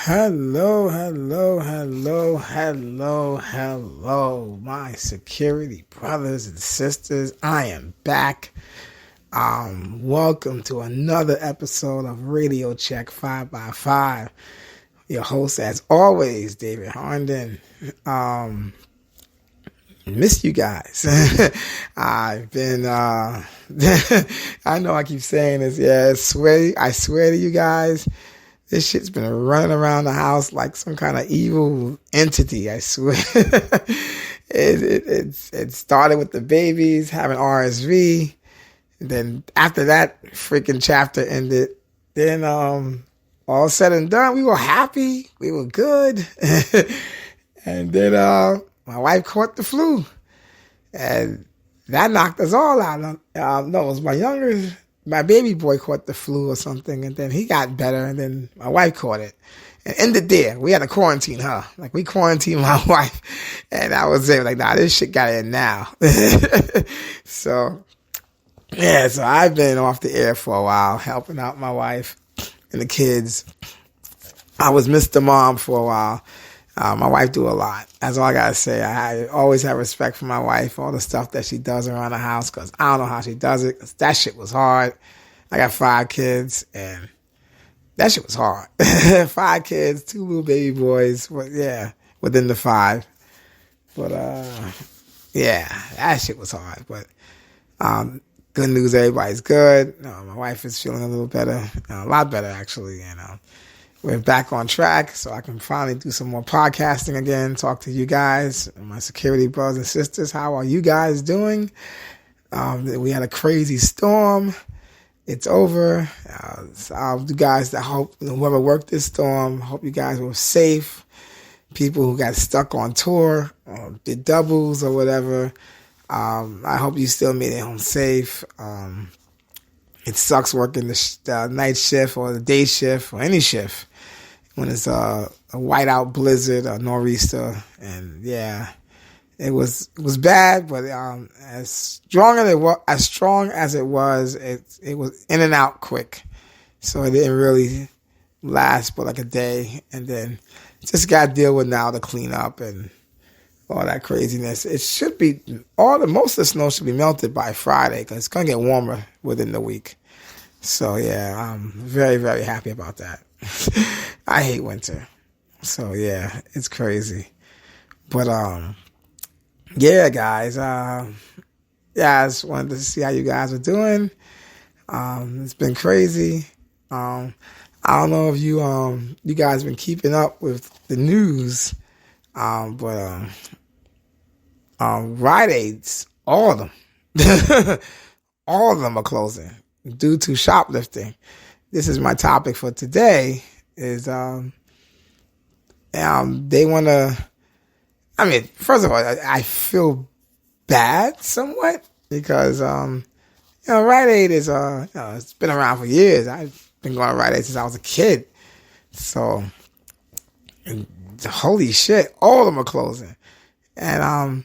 Hello, my security brothers and sisters. I am back. Welcome to another episode of Radio Check 5x5. Your host, as always, David Herndon. Miss you guys. I've been, I know I keep saying this. Yeah, I swear to you guys, this shit's been running around the house like some kind of evil entity, I swear. It started with the babies having RSV. And then after that freaking chapter ended, then all said and done, we were happy. We were good. And then my wife caught the flu. And that knocked us all out. No, it was my baby boy caught the flu or something, and then he got better, and then my wife caught it. And ended there. We had to quarantine her. Like, we quarantined my wife, and I was there like, nah, this shit got in now. So I've been off the air for a while, helping out my wife and the kids. I was Mr. Mom for a while. My wife do a lot. That's all I gotta say. I always have respect for my wife, all the stuff that she does around the house, because I don't know how she does it, because that shit was hard. I got 5 kids, and that shit was hard. 5 kids, 2 little baby boys, within the 5. But, that shit was hard. But good news, everybody's good. My wife is feeling a little better, a lot better, actually, we're back on track, so I can finally do some more podcasting again, talk to you guys, my security brothers and sisters. How are you guys doing? We had a crazy storm. It's over. You guys that hope, whoever worked this storm, hope you guys were safe. People who got stuck on tour or did doubles or whatever, I hope you still made it home safe. It sucks working the night shift or the day shift or any shift when it's a whiteout blizzard or nor'easter, and it was bad. But as strong as it was, it was in and out quick, so it didn't really last but like a day, and then just got to deal with now the cleanup and all that craziness. It should be most of the snow should be melted by Friday, because it's gonna get warmer within the week. So I'm very, very happy about that. I hate winter. So it's crazy. But guys, I just wanted to see how you guys are doing. It's been crazy. I don't know if you guys been keeping up with the news, but Rite Aids, all of them, all of them are closing due to shoplifting. This is my topic for today. Is they want to? I mean, first of all, I feel bad somewhat because Rite Aid is it's been around for years. I've been going to Rite Aid since I was a kid. So, holy shit, all of them are closing, and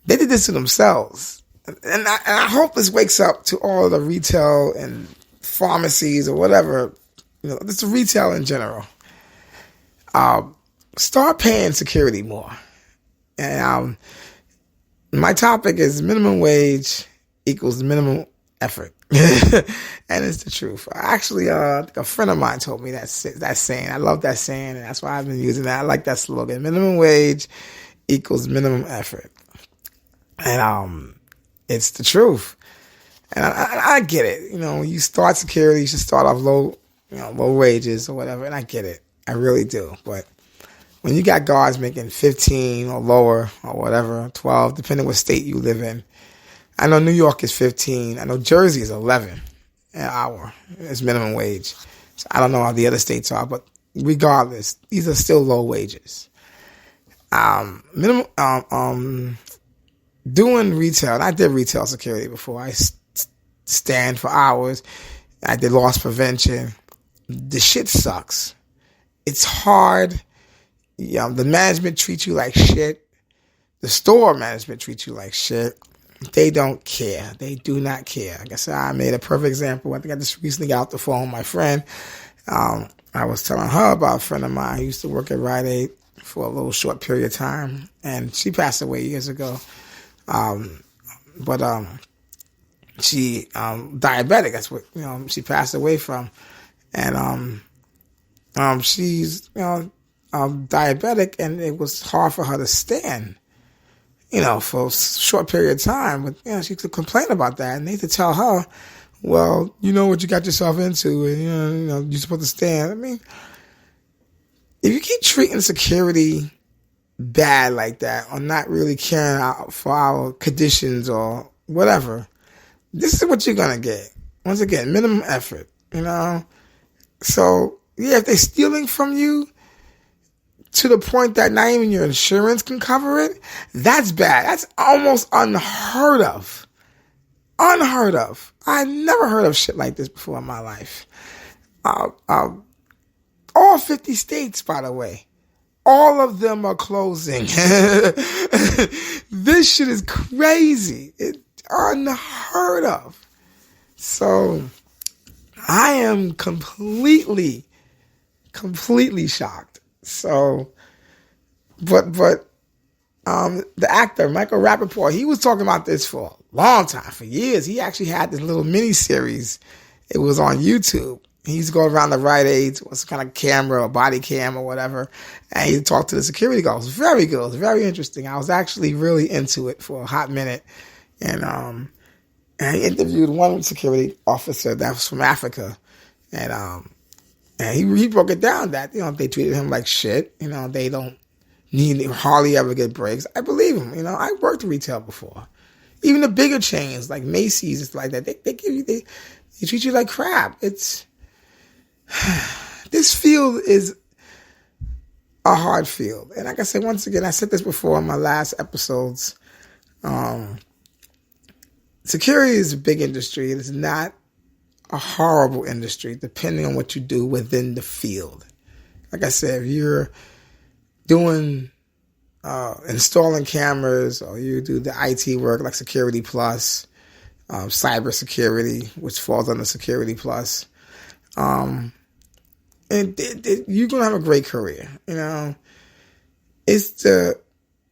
they did this to themselves. And I hope this wakes up to all the retail and pharmacies or whatever, just retail in general. Start paying security more. And my topic is minimum wage equals minimum effort. And it's the truth. Actually, a friend of mine told me that saying. I love that saying, and that's why I've been using that. I like that slogan. Minimum wage equals minimum effort. And it's the truth. And I get it. When you start security, you should start off low wages or whatever. And I get it. I really do. But when you got guards making 15 or lower or whatever, 12, depending what state you live in. I know New York is 15. I know Jersey is 11 an hour. It's minimum wage. So I don't know how the other states are, but regardless, these are still low wages. Doing retail, and I did retail security before. I stand for hours. I did loss prevention. The shit sucks. It's hard. The management treats you like shit. The store management treats you like shit. They don't care. They do not care. Like I said, I made a perfect example. I think I just recently got off the phone with my friend. I I was telling her about a friend of mine who used to work at Rite for a little short period of time, and she passed away years ago. But she diabetic. That's what she passed away from, and she's diabetic, and it was hard for her to stand, for a short period of time. But she could complain about that, and they had to tell her, well, you know what you got yourself into, and you're supposed to stand. I mean, if you keep treating security bad like that, or not really caring out for our conditions or whatever, this is what you're gonna get. Once again, minimum effort. So yeah, if they're stealing from you to the point that not even your insurance can cover it, that's bad. That's almost unheard of. Unheard of. I never heard of shit like this before in my life. All 50 states, by the way, all of them are closing. This shit is crazy. It's unheard of. So I am completely shocked. So, but the actor, Michael Rappaport, he was talking about this for a long time, for years. He actually had this little mini series. It was on YouTube. He used to go around the Rite Aid, what's kind of camera or body cam or whatever, and he'd talk to the security guards. It was very good. It was very interesting. I was actually really into it for a hot minute. And he interviewed one security officer that was from Africa. And he broke it down that, they treated him like shit. They don't hardly ever get breaks. I believe him. I worked retail before. Even the bigger chains like Macy's and stuff like that, they treat you like crap. This field is a hard field. And like I said, once again, I said this before in my last episodes. Security is a big industry. It is not a horrible industry, depending on what you do within the field. Like I said, if you're doing installing cameras, or you do the IT work like Security Plus, cyber security, which falls under Security Plus, and you're going to have a great career. It's the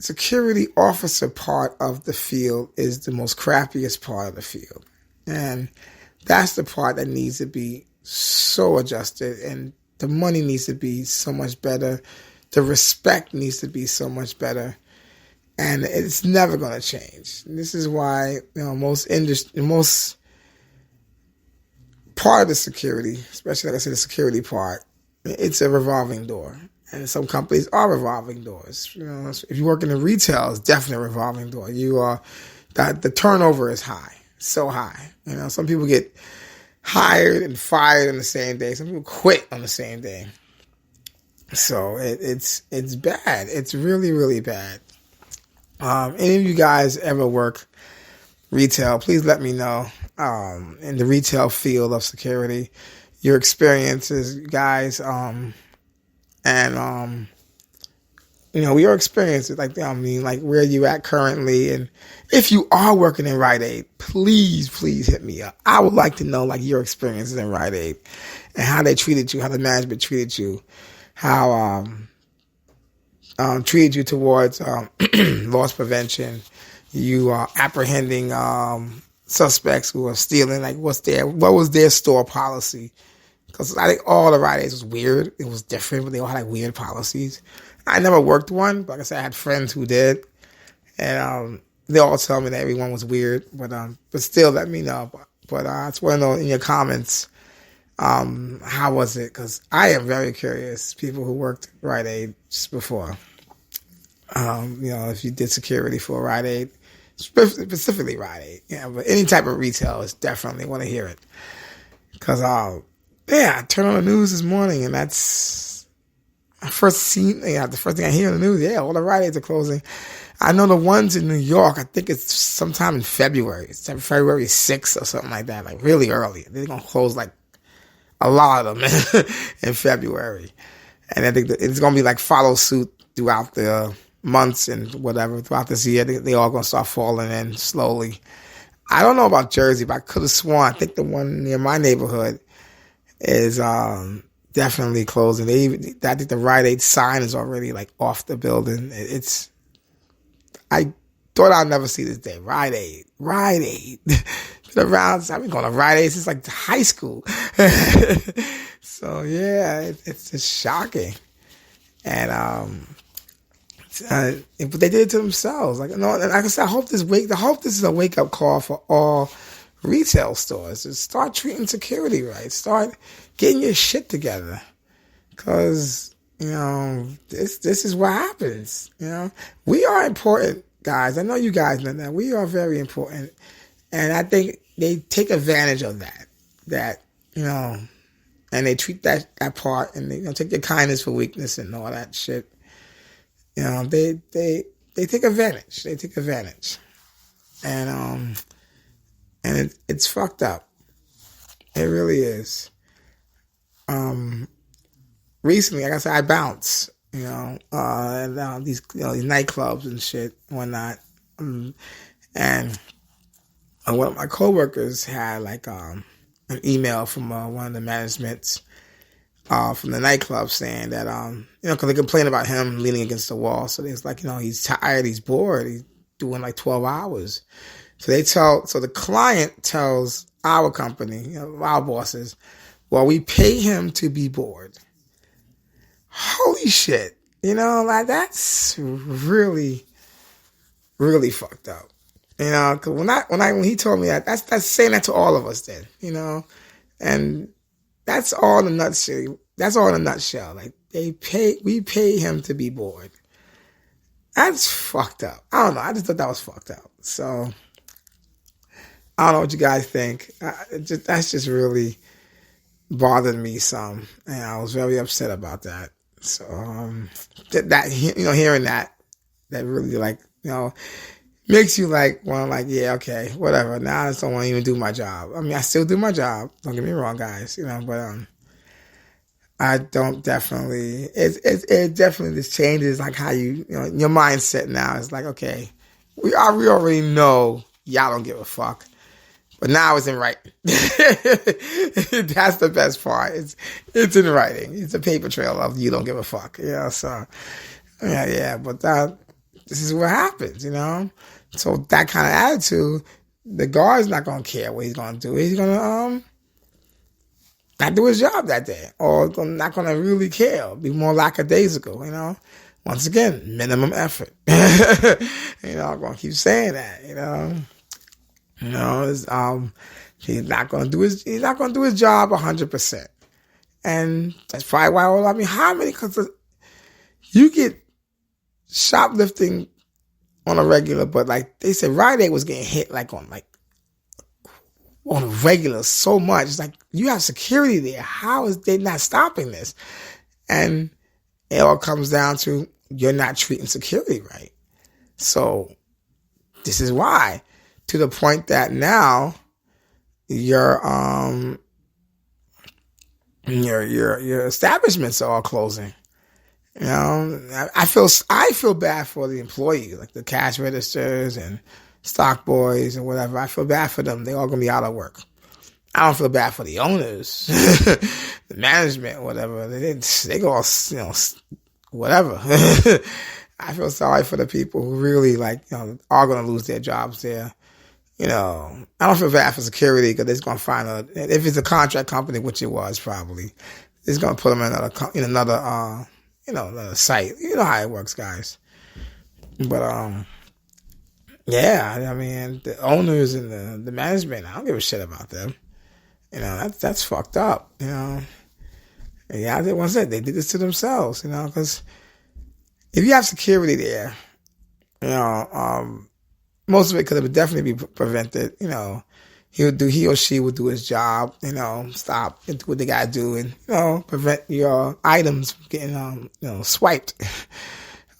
security officer part of the field is the most crappiest part of the field. And that's the part that needs to be so adjusted, and the money needs to be so much better. The respect needs to be so much better, and it's never going to change. This is why most part of the security, especially like I said, the security part, it's a revolving door, and some companies are revolving doors. If you work in the retail, it's definitely a revolving door. The turnover is high, so high. Some people get hired and fired on the same day. Some people quit on the same day. So it's bad. It's really, really bad. Any of you guys ever work retail, please let me know. In the retail field of security, your experiences, guys, your experiences, like where you at currently, and if you are working in Rite Aid, please hit me up. I would like to know your experiences in Rite Aid and how they treated you, how the management treated you, how treated you towards loss prevention. You are apprehending suspects who are stealing. What was their store policy? Because I think all the Rite Aids was weird. It was different, but they all had weird policies. I never worked one, but like I said, I had friends who did, and they all tell me that everyone was weird. But still, let me know. But I just want to know in your comments, how was it? Because I am very curious. People who worked Rite Aid just before, if you did security for Rite Aid, specifically Rite Aid, but any type of retail is definitely want to hear it. Because I turned on the news this morning, and that's the first thing I hear on the news. Yeah, all the Rite Aids are closing. I know the ones in New York, I think it's sometime in February. It's February 6th or something like that, really early. They're going to close a lot of them in February. And I think it's going to be follow suit throughout the months and whatever throughout this year. They all going to start falling in slowly. I don't know about Jersey, but I could have sworn, I think the one near my neighborhood is definitely closing. I think the Rite sign is already like off the building. I thought I'd never see this day. Rite Aid. Been around. I've been going to Rite Aid since like high school. So yeah, it's just shocking. And but they did it to themselves. Like, no, and like I said, I hope this is a wake up call for all retail stores. Just start treating security right. Start getting your shit together, because this is what happens. We are important, guys. I know you guys know that. We are very important, and I think they take advantage of that. And they treat that part, and they take your kindness for weakness and all that shit. They take advantage. They take advantage, and it's fucked up. It really is. Recently, like I said, I bounce. And these these nightclubs and shit, and whatnot. And one of my coworkers had like an email from one of the managements from the nightclub saying that because they complain about him leaning against the wall. So it's like he's tired, he's bored, he's doing like 12 hours. So the client tells our company, our bosses, well, we pay him to be bored. Holy shit. Like that's really, really fucked up. Cause when he told me that, that's saying that to all of us then, and that's all in a nutshell. That's all in a nutshell. Like we pay him to be bored. That's fucked up. I don't know. I just thought that was fucked up. So I don't know what you guys think. That's just really bothered me some, and I was very upset about that. So that hearing that really like makes you like yeah, okay, whatever. Now I just don't want to even do my job. I mean, I still do my job. Don't get me wrong, guys. But I don't definitely. It definitely just changes like how your mindset now is like, okay, we already know y'all don't give a fuck. But now it's in writing. That's the best part. It's in writing. It's a paper trail of you don't give a fuck. So yeah. But this is what happens. So that kind of attitude, the guard's not gonna care what he's gonna do. He's gonna not do his job that day, or not gonna really care. Be more lackadaisical. Once again, minimum effort. I'm gonna keep saying that. He's not gonna do his job 100%, and that's probably why. How many? Because you get shoplifting on a regular, but like they said, Rite Aid was getting hit on a regular so much. It's like you have security there. How is they not stopping this? And it all comes down to you're not treating security right. So this is why. To the point that now your establishments are all closing. I feel bad for the employees, like the cash registers and stock boys and whatever. I feel bad for them. They all gonna be out of work. I don't feel bad for the owners, the management, whatever. They go all, whatever. I feel sorry for the people who really are gonna lose their jobs there. I don't feel bad for security because they're going to find if it's a contract company, which it was probably, it's going to put them in another site. You know how it works, guys. But, yeah, I mean, the owners and the management, I don't give a shit about them. That's fucked up, Yeah, once said they did this to themselves, because if you have security there, most of it could have definitely be prevented. He or she would do his job. Stop and do what they gotta do, and prevent your items from getting swiped.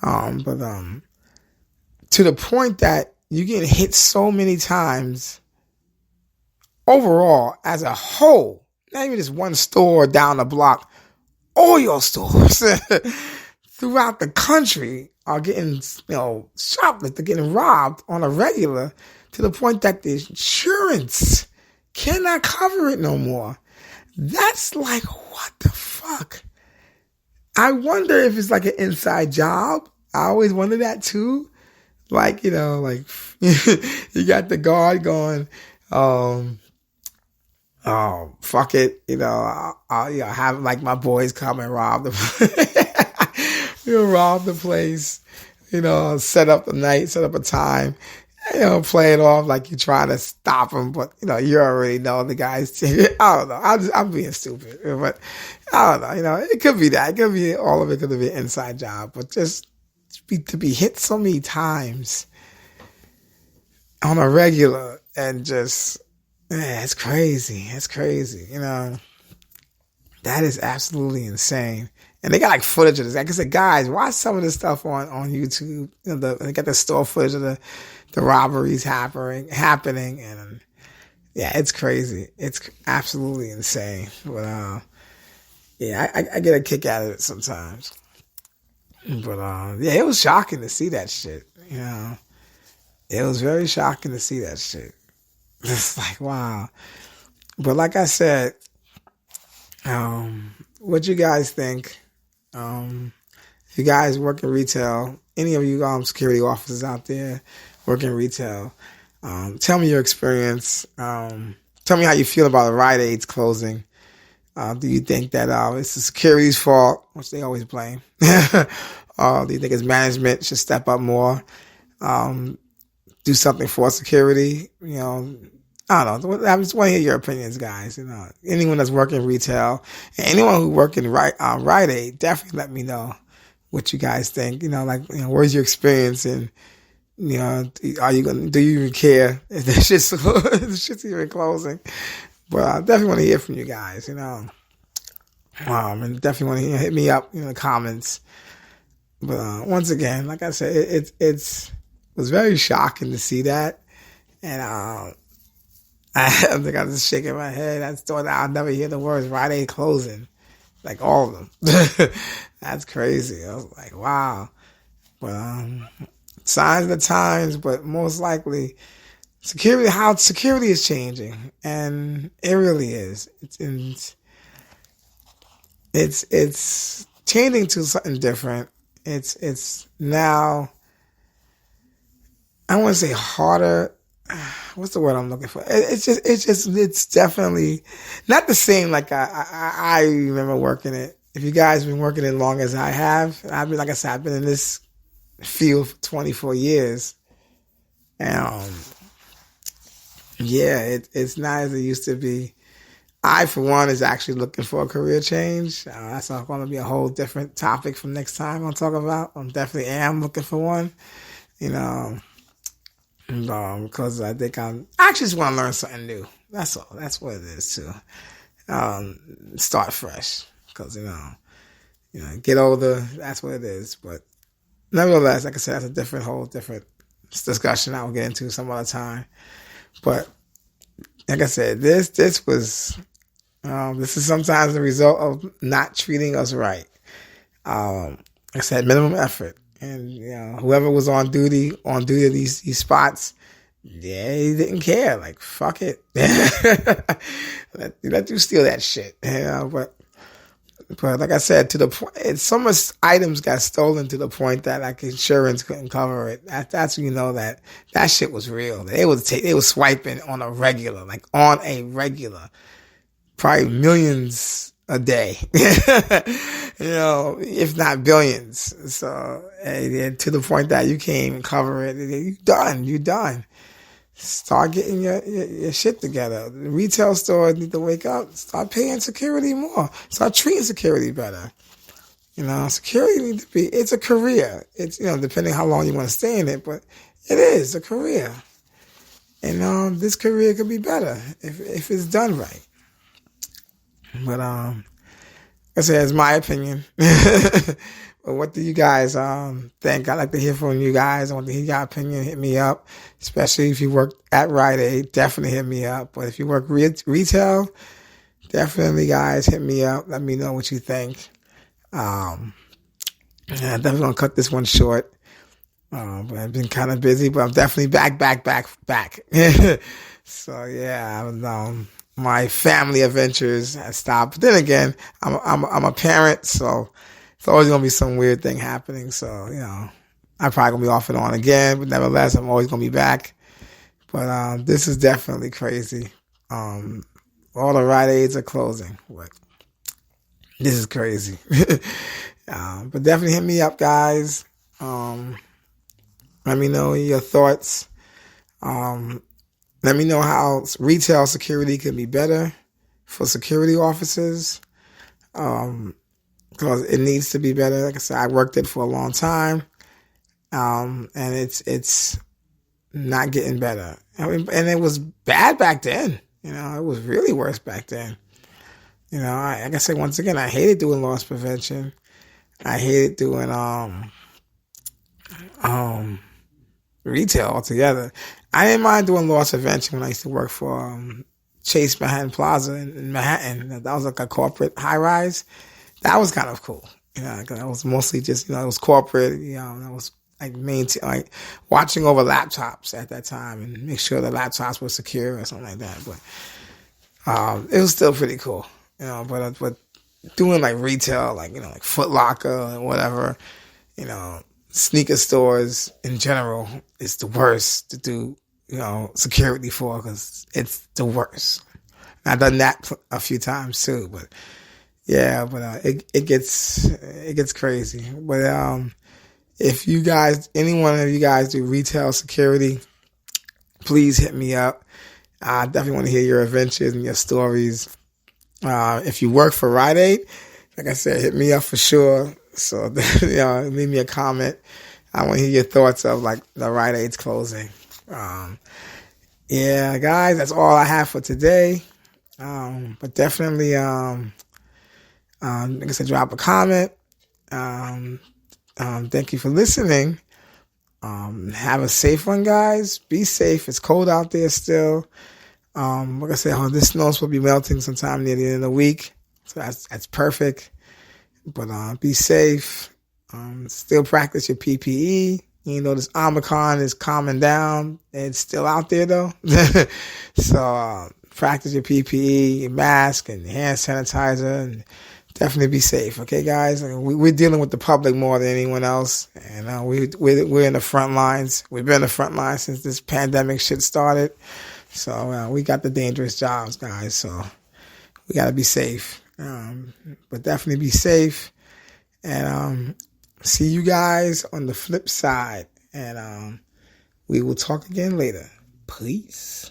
But to the point that you get hit so many times overall as a whole, not even just one store down the block, all your stores throughout the country are getting, shoplifted, getting robbed on a regular, to the point that the insurance cannot cover it no more. That's like, what the fuck? fuck? I wonder if it's like an inside job. I always wonder that too. Like, you know, like you got the guard going, oh, fuck it. You know, I'll have like my boys come and rob rob the place, you know, set up the night, set up a time, you know, play it off like you're trying to stop them, but you know, you already know the guys. I don't know. I'm being stupid, but I don't know. You know, it could be that. It could be all of it. Could be an inside job, but just to be hit so many times on a regular and just, man, it's crazy. It's crazy. You know, that is absolutely insane. And they got like footage of this. Like I said, guys, watch some of this stuff on YouTube. You know, they got the store footage of the robberies happening, and yeah, it's crazy. It's absolutely insane. But yeah, I get a kick out of it sometimes. But yeah, it was shocking to see that shit. You know, it was very shocking to see that shit. It's like, wow. But like I said, what you guys think? If you guys work in retail, any of you security officers out there work in retail, tell me your experience. Tell me how you feel about the Rite Aid's closing. Do you think that it's the security's fault, which they always blame? Do you think it's management should step up more, do something for security? You know, I don't know. I just want to hear your opinions, guys. You know, anyone that's working retail, and anyone who work in Rite Aid, definitely let me know what you guys think. You know, like, you know, where's your experience, and you know, do you even care if the shit's even closing? But I definitely want to hear from you guys. You know, and definitely want to hit me up in the comments. But once again, like I said, it was very shocking to see that, and I think I was just shaking my head. I thought I'll never hear the words Rite Aid closing, like all of them. That's crazy. I was like, wow. But signs of the times, but most likely how security is changing, and it really is. It's changing to something different. It's now, I want to say harder. What's the word I'm looking for? It's definitely not the same like I remember working it. If you guys have been working it as long as I have, like I said, I've been in this field for 24 years. And yeah, it's not as it used to be. I, for one, is actually looking for a career change. That's going to be a whole different topic from next time I'll talk about. I definitely am looking for one, you know. Because I think I actually just want to learn something new. That's all. That's what it is too. Start fresh. Because you know, get older. That's what it is. But nevertheless, like I said, that's a whole different discussion I will get into some other time. But like I said, this was this is sometimes the result of not treating us right. Like I said, minimum effort. And you know, whoever was on duty at these spots, yeah, he didn't care. Like, fuck it, let you steal that shit. You know, but like I said, to the point, so much items got stolen to the point that like insurance couldn't cover it. That's when you know that shit was real. They was swiping on a regular, probably millions a day, you know, if not billions. So, to the point that you can't even cover it, you're done. Start getting your shit together. The retail stores need to wake up. Start paying security more. Start treating security better. You know, security needs to be, it's a career. It's, you know, depending how long you want to stay in it, but it is a career. And this career could be better if it's done right. But like I said, it's my opinion. But what do you guys think? I'd like to hear from you guys. I want to hear your opinion. Hit me up, especially if you work at Rite Aid. Definitely hit me up. But if you work retail, definitely, guys, hit me up. Let me know what you think. I'm definitely gonna cut this one short. But I've been kind of busy, but I'm definitely back. So yeah, my family adventures has stopped. But then again, I'm a parent, so it's always gonna be some weird thing happening. So I'm probably gonna be off and on again, but nevertheless, I'm always gonna be back. But this is definitely crazy. All the Rite Aids are closing. But this is crazy. But definitely hit me up, guys. Let me know your thoughts. Let me know how retail security can be better for security officers. Because it needs to be better. Like I said, I worked it for a long time. And it's not getting better. And it was bad back then. It was really worse back then. Like I said, once again, I hated doing loss prevention. I hated doing retail altogether. I didn't mind doing loss prevention when I used to work for Chase Manhattan Plaza in Manhattan. That was like a corporate high rise. That was kind of cool. Cause I was mostly just, it was corporate. I was like watching over laptops at that time and make sure the laptops were secure or something like that. But it was still pretty cool. But doing like retail, like Foot Locker and whatever, sneaker stores in general is the worst to do, security for, because it's the worst. And I've done that a few times too, but yeah, but it gets crazy. But if you guys, any one of you guys do retail security, please hit me up. I definitely want to hear your adventures and your stories. If you work for Rite Aid, like I said, hit me up for sure. So, leave me a comment. I want to hear your thoughts of like the Rite Aid's closing. Yeah, guys, that's all I have for today. But definitely, like I said, drop a comment. Thank you for listening. Have a safe one, guys. Be safe. It's cold out there still. Like I said, this snow will be melting sometime near the end of the week. So that's perfect. But be safe. Still practice your PPE. This Omicron is calming down. It's still out there though. So practice your PPE, your mask, and hand sanitizer, and definitely be safe. Okay, guys. We're dealing with the public more than anyone else, and we're in the front lines. We've been in the front lines since this pandemic shit started. So we got the dangerous jobs, guys. So we got to be safe. But definitely be safe. And see you guys on the flip side. And we will talk again later. Peace.